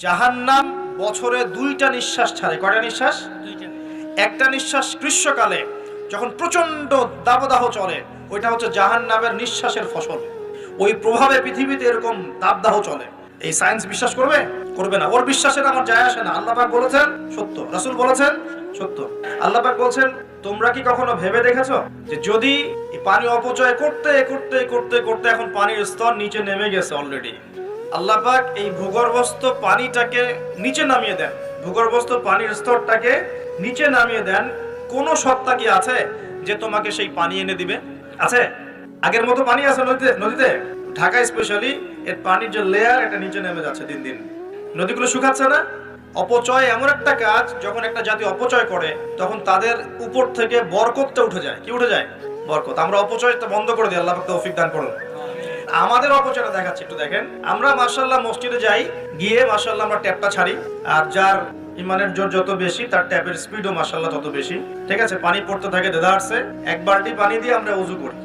জাহান্নাম বছরে 2টা নিঃশ্বাস ছাড়ে। কয়টা নিঃশ্বাস? 2টা। একটা নিঃশ্বাস গ্রীষ্মকালে যখন প্রচন্ড দাবদাহ চলে, ওইটা হচ্ছে জাহান্নামের নিঃশ্বাসের ফসল। ওই প্রভাবে পৃথিবীতে এরকম দাবদাহ চলে। এই সায়েন্স বিশ্বাস করবে? করবে না। ওর বিশ্বাসের আমার যায় আসে না। আল্লাহ পাক বলেছেন সত্য, রাসূল বলেছেন সত্য। আল্লাহ পাক বলেছেন, তোমরা কি কখনো ভেবে দেখেছো যে যদি এই পানি অপচয় করতে করতে করতে করতে এখন পানির স্তর নিচে নেমে গেছে অলরেডি, আল্লাহ পাক এই ভূগর্ভস্থ পানিটাকে নিচে নামিয়ে দেন, ভূগর্ভস্থ পানির স্তরটাকে নিচে নামিয়ে দেন, কোন সত্তা কি আছে যে তোমাকে সেই পানি এনে দিবে? আছে? আগের মতো পানি আছে নদীতে? নদীতে ঢাকা স্পেশালি এর পানির যে লেয়ার, এটা নিচে নেমে যাচ্ছে দিন দিন। নদীগুলো শুকাচ্ছে না? অপচয় এমন একটা কাজ, যখন একটা জাতি অপচয় করে তখন তাদের উপর থেকে বরকতটা উঠে যায়। কি উঠে যায়? বরকত। আমরা অপচয়টা বন্ধ করে দিই, আল্লাহ পাক তৌফিক দান করুন। আমাদের অপচয়টা দেখাচ্ছে, একটু দেখেন। আমরা মাশাআল্লাহ মসজিদে যাই, গিয়ে মাশাআল্লাহ আমরা ট্যাপটা ছাড়ি, আর যার ইমানের জোর যত বেশি তার ট্যাপের স্পিডও মাশাআল্লাহ তত বেশি। ঠিক আছে, পানি পড়তে থাকে দেদারসে, এক বালতি পানি দিয়ে আমরা ওযু করি।